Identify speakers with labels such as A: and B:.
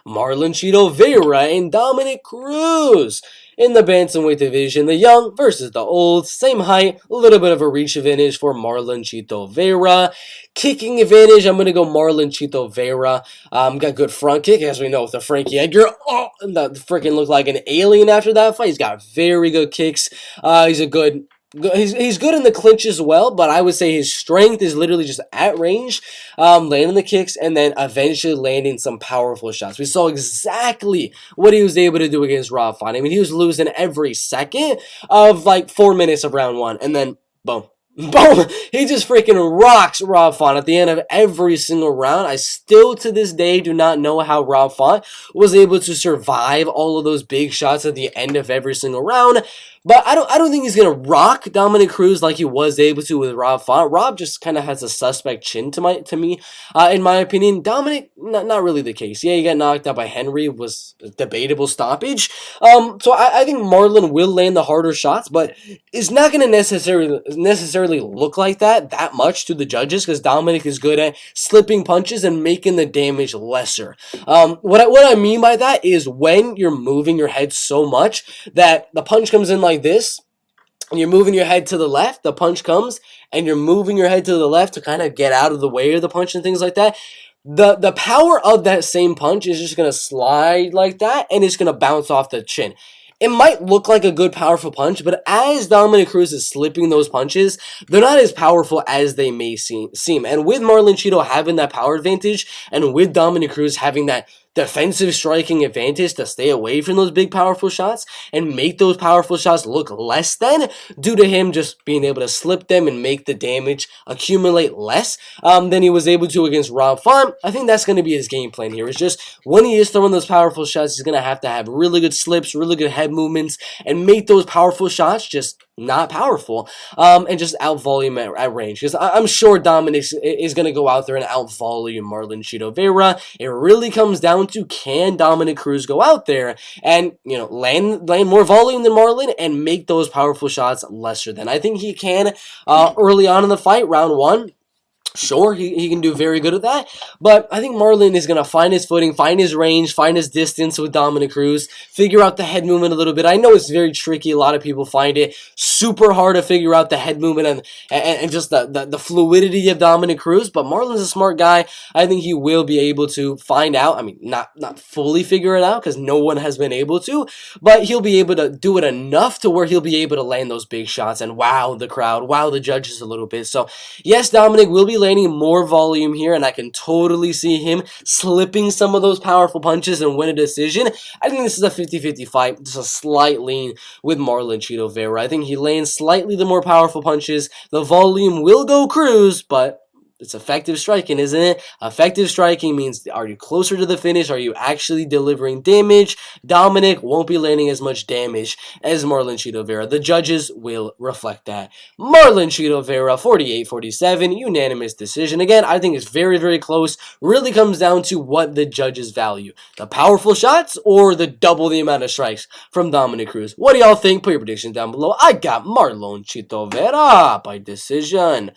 A: Marlon Cheeto Vera and Dominick Cruz. In the bantamweight division, the young versus the old, same height, a little bit of a reach advantage for Marlon Cheeto Vera. Kicking advantage, I'm going to go Marlon Cheeto Vera. Got good front kick, as we know, with the Frankie Edgar. Oh, that freaking looked like an alien after that fight. He's got very good kicks. He's good in the clinch as well, but I would say his strength is literally just at range, landing the kicks and then eventually landing some powerful shots. We saw exactly what he was able to do against Rob Font. I mean, he was losing every second of like 4 minutes of round one, and then boom. Boom! He just freaking rocks Rob Font at the end of every single round. I still, to this day, do not know how Rob Font was able to survive all of those big shots at the end of every single round. But I don't think he's gonna rock Dominick Cruz like he was able to with Rob Font. Rob just kind of has a suspect chin to me, in my opinion. Dominick, not really the case. Yeah, he got knocked out by Henry, was a debatable stoppage. So I think Marlon will land the harder shots, but it's not gonna necessarily look like that much to the judges, because Dominick is good at slipping punches and making the damage lesser. What I mean by that is when you're moving your head so much that the punch comes in like this, and you're moving your head to the left, the punch comes, and you're moving your head to the left to kind of get out of the way of the punch and things like that. The power of that same punch is just going to slide like that, and it's going to bounce off the chin. It might look like a good, powerful punch, but as Dominick Cruz is slipping those punches, they're not as powerful as they may seem. And with Marlon Cheeto having that power advantage, and with Dominick Cruz having that defensive striking advantage to stay away from those big, powerful shots and make those powerful shots look less than, due to him just being able to slip them and make the damage accumulate less than he was able to against Rob Font. I think that's going to be his game plan here. It's just when he is throwing those powerful shots, he's going to have really good slips, really good head movements, and make those powerful shots just not powerful, and just out volume at range. Because I'm sure Dominick is going to go out there and out volume Marlon Cheeto Vera. It really comes down to, can Dominick Cruz go out there and, land more volume than Marlon and make those powerful shots lesser than? I think he can early on in the fight, round one. Sure, he can do very good at that, but I think Marlon is going to find his footing, find his range, find his distance with Dominick Cruz, figure out the head movement a little bit. I know it's very tricky. A lot of people find it super hard to figure out the head movement and just the fluidity of Dominick Cruz, but Marlon's a smart guy. I think he will be able to find out. I mean, not fully figure it out, because no one has been able to, but he'll be able to do it enough to where he'll be able to land those big shots and wow the crowd, wow the judges a little bit. So, yes, Dominick will be landing more volume here, and I can totally see him slipping some of those powerful punches and win a decision. I think this is a 50-50 fight, just a slight lean with Marlon Cheeto Vera. I think he lands slightly the more powerful punches. The volume will go Cruz, but it's effective striking, isn't it? Effective striking means, are you closer to the finish? Are you actually delivering damage? Dominick won't be landing as much damage as Marlon Cheeto Vera. The judges will reflect that. Marlon Cheeto Vera, 48-47, unanimous decision. Again, I think it's very, very close. Really comes down to what the judges value. The powerful shots or the double the amount of strikes from Dominick Cruz. What do y'all think? Put your predictions down below. I got Marlon Cheeto Vera by decision.